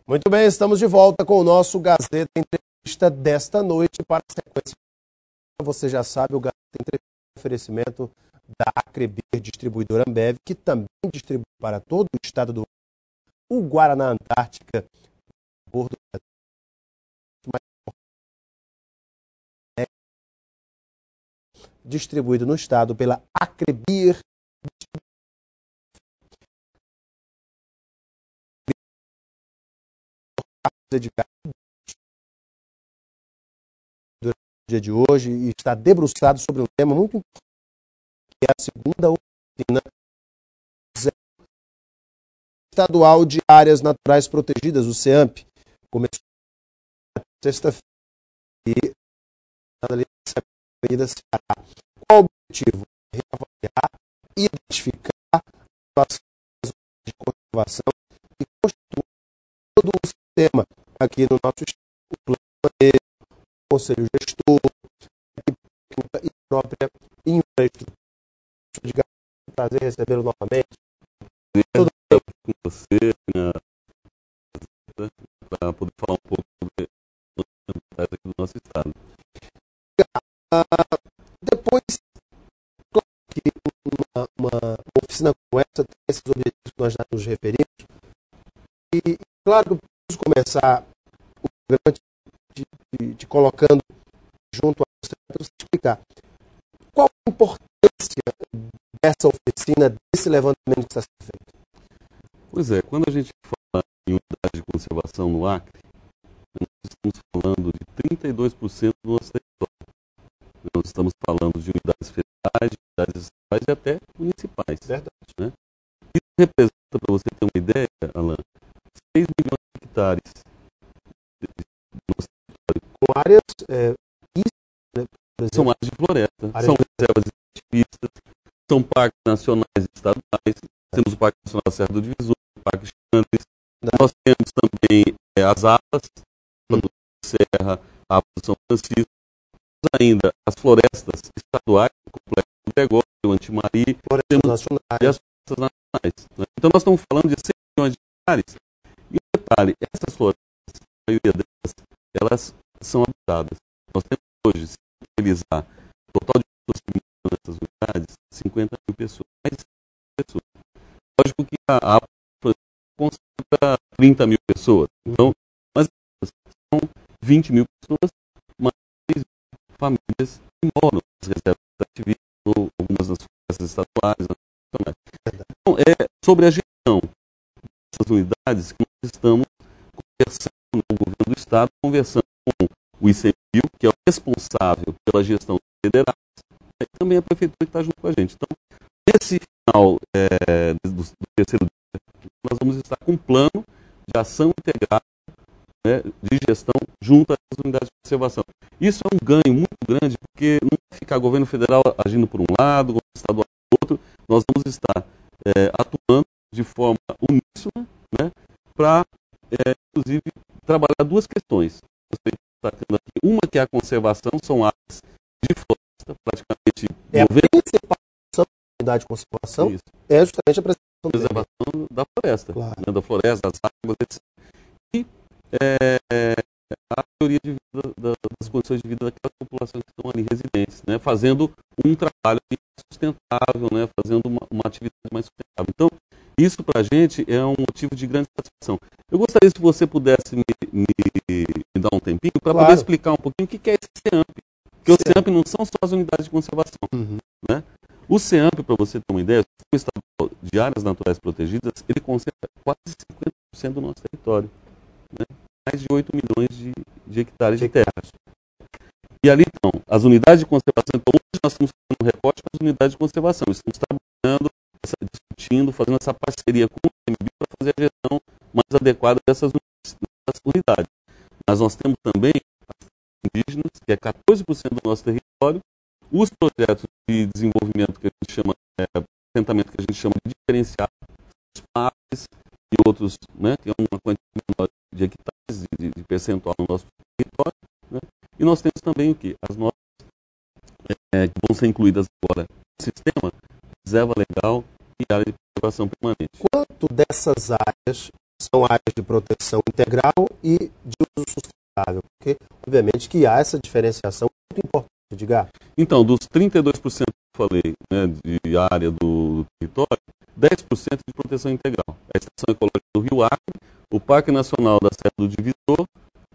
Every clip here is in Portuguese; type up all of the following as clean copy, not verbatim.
Muito bem, estamos de volta com o nosso Gazeta Entrevista desta noite. Para a sequência, você já sabe, o Gazeta Entrevista é um oferecimento da Acrebir Distribuidora Ambev, que também distribui para todo o estado do o Guaraná Antártica, bordo distribuído no estado pela Acrebir dedicado durante o dia de hoje e está debruçado sobre um tema muito importante, que é a segunda oficina estadual de áreas naturais protegidas, o CEAMP. Começou sexta-feira e ali na Avenida Ceará. Qual o objetivo? Reavaliar e identificar as de conservação e constituir todo o sistema aqui no nosso estado, o plano, o conselho gestor e própria infraestrutura. É um prazer recebê-lo novamente. Tudo com você, para poder falar um pouco sobre os ambientais aqui do nosso estado. Depois, claro que uma oficina como essa tem esses objetivos que nós já nos referimos, e claro que eu preciso começar o programa de colocando junto a você para explicar qual a importância dessa oficina, desse levantamento que está sendo feito. Pois é, quando a gente fala em unidade de conservação no Acre, nós estamos falando de 32% do nosso território. Nós estamos falando de unidades federais, de unidades estaduais e até municipais. Verdade. Né? Isso representa, para você ter uma ideia, Alan, 6 milhões de hectares do nosso território. Com áreas, né, são áreas de floresta, são reservas extrativistas, são parques nacionais e estaduais. Temos o Parque Nacional Serra do Divisor, o Parque Xandes. Nós temos também as APAs, a Serra, a APA do São Francisco. Temos ainda as florestas estaduais, o Complexo do Gregório, o Antimari, e as florestas nacionais. Né? Então nós estamos falando de 6 milhões de hectares. E um detalhe, essas florestas, a maioria delas, elas são habitadas. Nós temos hoje, se utilizar o total de pessoas que moram nessas unidades, 50 mil pessoas, mais de 50 pessoas. Lógico que a APA concentra 30 mil pessoas, então, mas são 20 mil pessoas, mais 6 mil famílias que moram nas reservas extrativistas, ou algumas das florestas estaduais, nacionais. Então, é sobre a gestão dessas unidades que nós estamos conversando no governo do Estado, conversando com o ICMBio, que é o responsável pela gestão federal, e também a prefeitura que está junto com a gente. Então, nesse final do terceiro dia, nós vamos estar com um plano de ação integrada, né, de gestão junto às unidades de conservação. Isso é um ganho muito grande, porque não vai ficar governo federal agindo por um lado, governo estadual por outro. Nós vamos estar atuando de forma uníssona, né, para, inclusive, trabalhar duas questões. Você está tendo aqui uma que é a conservação, são áreas de floresta, praticamente... A principal unidade de conservação é justamente a preservação da floresta, claro, né, da floresta, das águas, etc. E a maioria de vida, das condições de vida daquelas populações que estão ali residentes, né, fazendo um trabalho sustentável, né, fazendo uma atividade mais sustentável. Então, isso para a gente é um motivo de grande satisfação. Eu gostaria, se você pudesse me dar um tempinho para poder explicar um pouquinho o que é esse CEAMP. Porque o CEAMP não são só as unidades de conservação. Né? O CEAMP, para você ter uma ideia, o Estadual de Áreas Naturais Protegidas, ele concentra quase 50% do nosso território. Né? Mais de 8 milhões de hectares de terra. E ali estão as unidades de conservação. Então, hoje nós estamos fazendo um recorte com as unidades de conservação. Estamos trabalhando, discutindo, fazendo essa parceria com o ICMBio para fazer a gestão mais adequada dessas unidades. Mas nós temos também as indígenas, que é 14% do nosso território, os projetos de desenvolvimento que a gente chama, assentamento que a gente chama de diferenciado, os parques e outros, né, que é uma quantidade menor de hectares de percentual no nosso território. Né? E nós temos também o quê? As nossas que vão ser incluídas agora no sistema, reserva legal e área de preservação permanente. Quanto dessas áreas são áreas de proteção integral e de uso sustentável? Porque, obviamente, que há essa diferenciação muito importante, Edgar. Então, dos 32% que eu falei, né, de área do território, 10% de proteção integral. A Estação Ecológica do Rio Acre, o Parque Nacional da Serra do Divisor,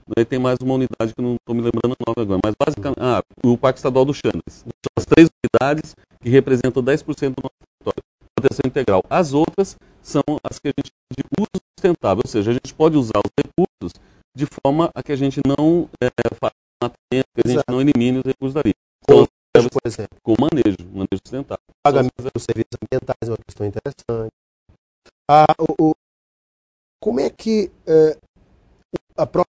né, e tem mais uma unidade que eu não estou me lembrando o nome agora, mas basicamente, o Parque Estadual do Xandes. São as 3 unidades que representam 10% do nosso território. Proteção integral. As outras são as que a gente chama de uso sustentável, ou seja, a gente pode usar os recursos de forma a que a gente não faça matamento, que a gente não elimine os recursos dali. Então, por exemplo, com manejo sustentável. Pagamento dos serviços ambientais é uma questão interessante. Como é que a própria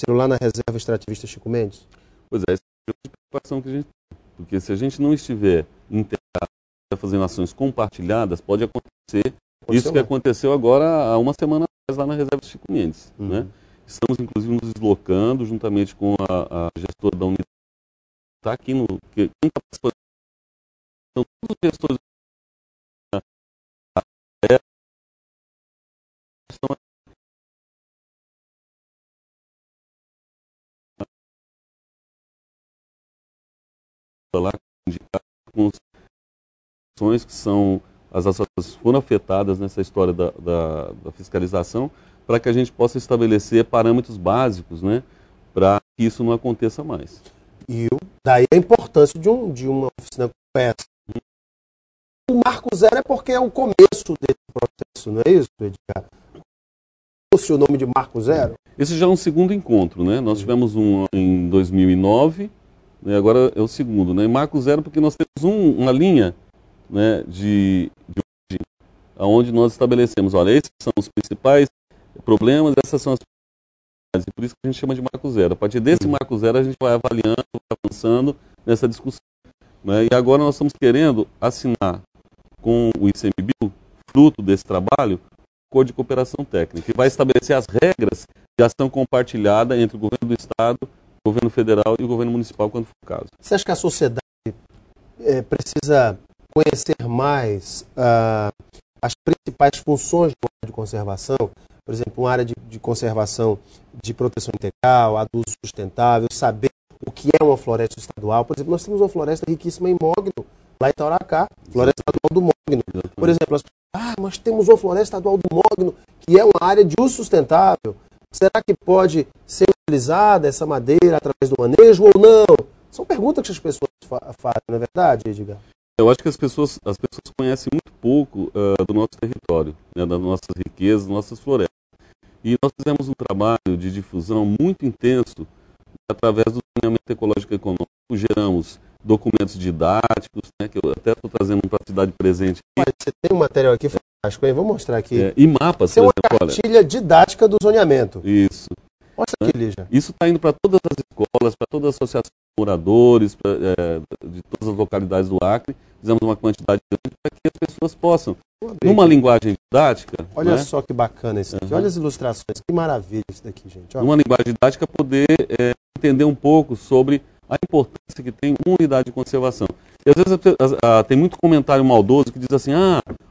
lá na reserva extrativista Chico Mendes? Pois é, essa é a preocupação que a gente tem. Porque se a gente não estiver integrado, fazendo ações compartilhadas, pode acontecer isso que aconteceu agora há uma semana atrás lá na reserva Chico Mendes. Né? Estamos, inclusive, nos deslocando juntamente com a gestora da unidade. Está aqui no. Quem está participando? Então, todos os gestores estão lá com ações que são as associações foram afetadas nessa história da fiscalização, para que a gente possa estabelecer parâmetros básicos, né, para que isso não aconteça mais. E daí a importância de uma oficina como essa. O Marco Zero é porque é o começo desse processo, não é isso, Edgar? O nome de Marco Zero? Esse já é um segundo encontro, né? Nós tivemos um em 2009, né? Agora é o segundo, né? Marco Zero porque nós temos uma linha, né, de origem, onde nós estabelecemos, olha, esses são os principais problemas, essas são as principais, e por isso que a gente chama de Marco Zero. A partir desse Marco Zero a gente vai avaliando, avançando nessa discussão. Né? E agora nós estamos querendo assinar com o ICMBio, fruto desse trabalho, acordo de cooperação técnica, que vai estabelecer as regras de ação compartilhada entre o governo do Estado, o governo federal e o governo municipal, quando for o caso. Você acha que a sociedade precisa conhecer mais as principais funções de uma área de conservação? Por exemplo, uma área de conservação de proteção integral, a do uso sustentável, saber o que é uma floresta estadual. Por exemplo, nós temos uma floresta riquíssima em mogno, lá em Tauracá, floresta estadual do mogno. Por exemplo, nós temos uma floresta estadual do mogno, que é uma área de uso sustentável. Será que pode ser utilizada essa madeira através do manejo ou não? São perguntas que as pessoas fazem, não é verdade, Edgar? Eu acho que as pessoas conhecem muito pouco do nosso território, né, das nossas riquezas, das nossas florestas. E nós fizemos um trabalho de difusão muito intenso através do saneamento ecológico e econômico. Geramos documentos didáticos, né, que eu até estou trazendo para a cidade presente. Você tem um material aqui fantástico, hein? Vou mostrar aqui. E mapas, por exemplo. Isso é uma cartilha didática do zoneamento. Isso. Mostra aqui, Lígia. Isso está indo para todas as escolas, para todas as associações de moradores, de todas as localidades do Acre. Fizemos uma quantidade grande para que as pessoas possam, numa linguagem didática... Olha, né? Só que bacana isso aqui. Olha as ilustrações. Que maravilha isso daqui, gente. Olha. Numa linguagem didática, poder entender um pouco sobre a importância que tem uma unidade de conservação. E às vezes tem muito comentário maldoso que diz assim,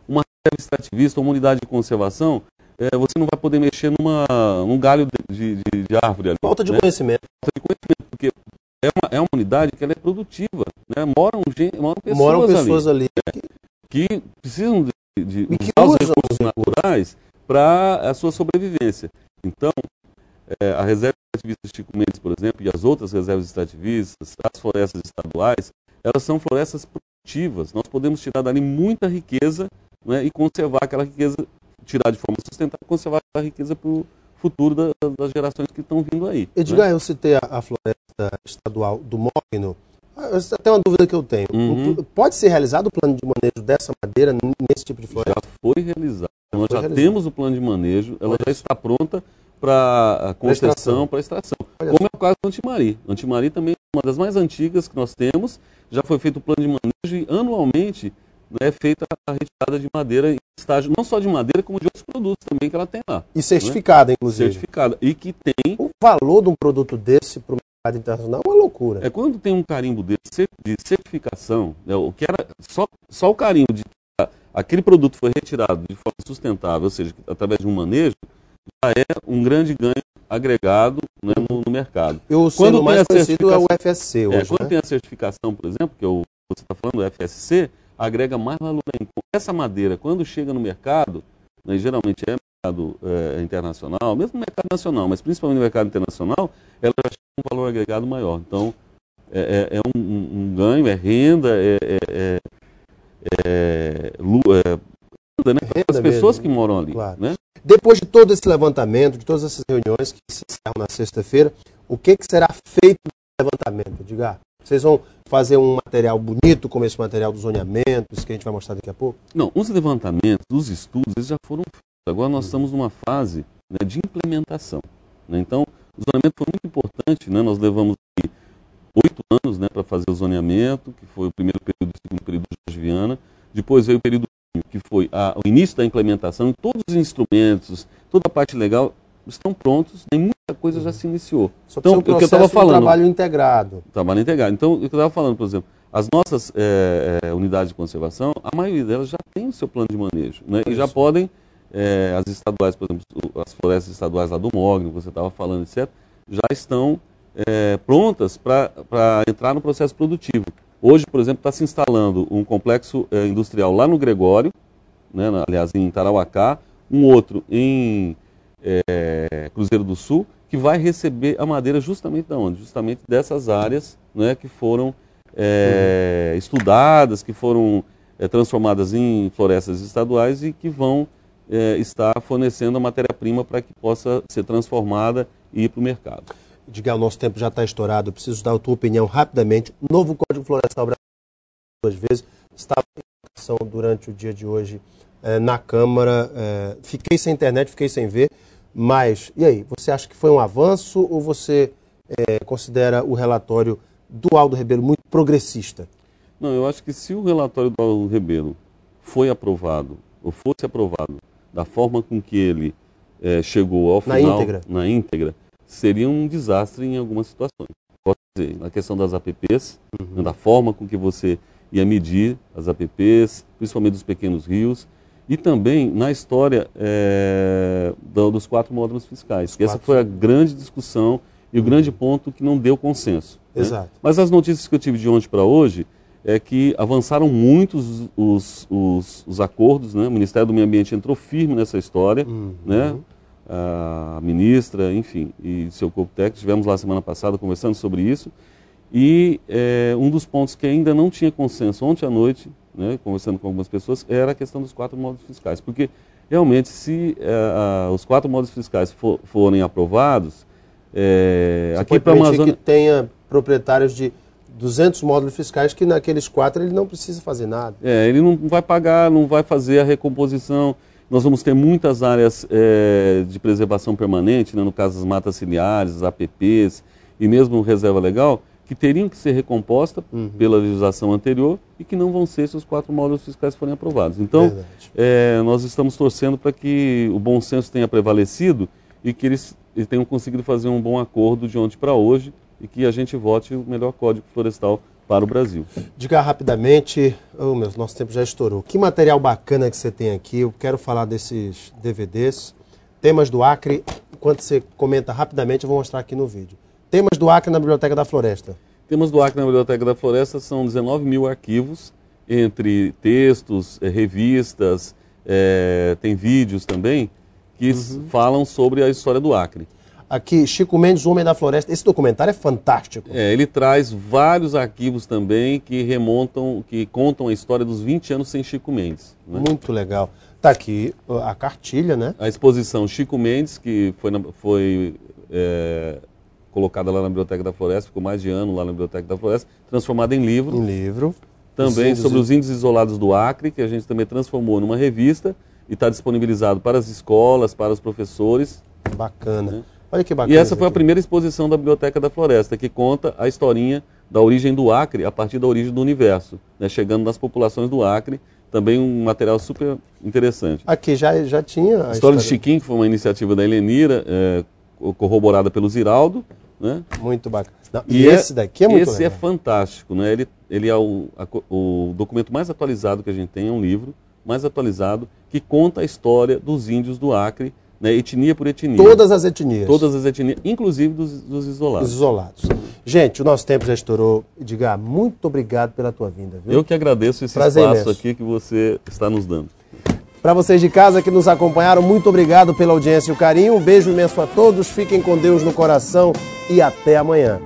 uma reserva extrativista, uma unidade de conservação, você não vai poder mexer num galho de árvore ali. Falta de conhecimento. Falta de conhecimento, porque é uma unidade que ela é produtiva. Né? Moram pessoas ali que precisam de usar os recursos naturais para a sua sobrevivência. Então, a reserva extrativista Chico Mendes, por exemplo, e as outras reservas extrativistas, as florestas estaduais, elas são florestas produtivas. Nós podemos tirar dali muita riqueza, né, e conservar aquela riqueza, tirar de forma sustentável e conservar aquela riqueza para o futuro das gerações que estão vindo aí. Edgar, né? Eu citei a floresta estadual do mogno. Até uma dúvida que eu tenho. Pode ser realizado o plano de manejo dessa madeira nesse tipo de floresta? Já foi realizado. Nós já temos o plano de manejo, ela já está pronta para a concessão, para a extração. Como é o caso do Antimari. O Antimari também é uma das mais antigas que nós temos, já foi feito o plano de manejo e anualmente é feita a retirada de madeira em estágio, não só de madeira, como de outros produtos também que ela tem lá. E certificada, né? Inclusive. Certificada. E que tem... O valor de um produto desse para o internacional é uma loucura. É quando tem um carimbo de certificação, né, o que era só o carimbo de que aquele produto foi retirado de forma sustentável, ou seja, através de um manejo, já é um grande ganho agregado, né, no mercado. O selo mais conhecido é o FSC hoje, quando tem a certificação, por exemplo, que você está falando do FSC, agrega mais valor ainda. Essa madeira, quando chega no mercado, né, geralmente é mercado internacional, mesmo no mercado nacional, mas principalmente no mercado internacional, ela já chega com um valor agregado maior. Então, é um ganho, é renda, né, para as pessoas que moram ali. Claro. Né? Depois de todo esse levantamento, de todas essas reuniões que se encerram na sexta-feira, o que será feito no levantamento, Edgar? Vocês vão fazer um material bonito, como esse material do zoneamento, isso que a gente vai mostrar daqui a pouco? Não, os levantamentos, os estudos, eles já foram feitos. Agora nós estamos numa fase, né, de implementação. Né? Então, o zoneamento foi muito importante, né? Nós levamos 8 anos, né, para fazer o zoneamento, que foi o primeiro período, o segundo período do Jorge Viana. Depois veio o período que foi o início da implementação, todos os instrumentos, toda a parte legal estão prontos, nem muita coisa já se iniciou. Só então, o que eu estava falando, trabalho integrado. Trabalho integrado. Então, o que eu estava falando, por exemplo, as nossas unidades de conservação, a maioria delas já tem o seu plano de manejo, né? E já podem, as estaduais, por exemplo, as florestas estaduais lá do Mogno, que você estava falando, etc., já estão prontas para entrar no processo produtivo. Hoje, por exemplo, está se instalando um complexo industrial lá no Gregório, né, aliás, em Tarauacá, um outro em Cruzeiro do Sul, que vai receber a madeira justamente da onde? Justamente dessas áreas, né, que foram estudadas, que foram transformadas em florestas estaduais e que vão estar fornecendo a matéria-prima para que possa ser transformada e ir para o mercado. Edgar, o nosso tempo já está estourado, eu preciso dar a tua opinião rapidamente. O novo Código Florestal Brasileiro, 2 vezes, estava em discussão durante o dia de hoje na Câmara. Fiquei sem internet, fiquei sem ver, mas, e aí, você acha que foi um avanço ou você considera o relatório do Aldo Rebelo muito progressista? Não, eu acho que se o relatório do Aldo Rebelo foi aprovado, ou fosse aprovado, da forma com que ele chegou ao final, na íntegra, seria um desastre em algumas situações. Posso dizer, na questão das APPs, né, da forma com que você ia medir as APPs, principalmente dos pequenos rios, e também na história dos 4 módulos fiscais. Essa foi a grande discussão e o grande ponto que não deu consenso. Exato. Né? Mas as notícias que eu tive de ontem para hoje é que avançaram muito os acordos, né? O Ministério do Meio Ambiente entrou firme nessa história, né? A ministra, enfim, e seu corpo técnico, estivemos lá semana passada conversando sobre isso, e um dos pontos que ainda não tinha consenso ontem à noite, né, conversando com algumas pessoas, era a questão dos 4 módulos fiscais, porque realmente se os 4 módulos fiscais forem aprovados, aqui para a Amazônia... que tenha proprietários de 200 módulos fiscais que naqueles 4 ele não precisa fazer nada. Ele não vai pagar, não vai fazer a recomposição. Nós vamos ter muitas áreas de preservação permanente, né, no caso das matas ciliares, as APPs e mesmo reserva legal, que teriam que ser recompostas pela legislação anterior e que não vão ser se os 4 módulos fiscais forem aprovados. Então, nós estamos torcendo para que o bom senso tenha prevalecido e que eles tenham conseguido fazer um bom acordo de ontem para hoje e que a gente vote o melhor Código Florestal para o Brasil. Diga rapidamente, nosso tempo já estourou. Que material bacana que você tem aqui, eu quero falar desses DVDs. Temas do Acre, enquanto você comenta rapidamente, eu vou mostrar aqui no vídeo. Temas do Acre na Biblioteca da Floresta. Temas do Acre na Biblioteca da Floresta são 19 mil arquivos, entre textos, revistas, tem vídeos também, que falam sobre a história do Acre. Aqui, Chico Mendes, o Homem da Floresta. Esse documentário é fantástico. Ele traz vários arquivos também que contam a história dos 20 anos sem Chico Mendes. Né? Muito legal. Está aqui a cartilha, né? A exposição Chico Mendes, que foi colocada lá na Biblioteca da Floresta, ficou mais de ano lá na Biblioteca da Floresta, transformada em livro. Em livro. Também sobre os índios isolados do Acre, que a gente também transformou numa revista e está disponibilizado para as escolas, para os professores. Bacana. Né? Olha que bacana. E essa foi a primeira exposição da Biblioteca da Floresta, que conta a historinha da origem do Acre a partir da origem do universo, né, chegando nas populações do Acre, também um material super interessante. Aqui já tinha a história de Chiquinho, que foi uma iniciativa da Helenira, corroborada pelo Ziraldo, né? Muito bacana. Não, e esse daqui é muito legal. Esse é fantástico, né? Ele é o documento mais atualizado que a gente tem, é um livro mais atualizado que conta a história dos índios do Acre, né, etnia por etnia. Todas as etnias. Todas as etnias, inclusive dos isolados. Os isolados. Gente, o nosso tempo já estourou. Edgar, muito obrigado pela tua vinda. Viu? Eu que agradeço esse espaço aqui que você está nos dando. Para vocês de casa que nos acompanharam, muito obrigado pela audiência e o carinho. Um beijo imenso a todos. Fiquem com Deus no coração e até amanhã.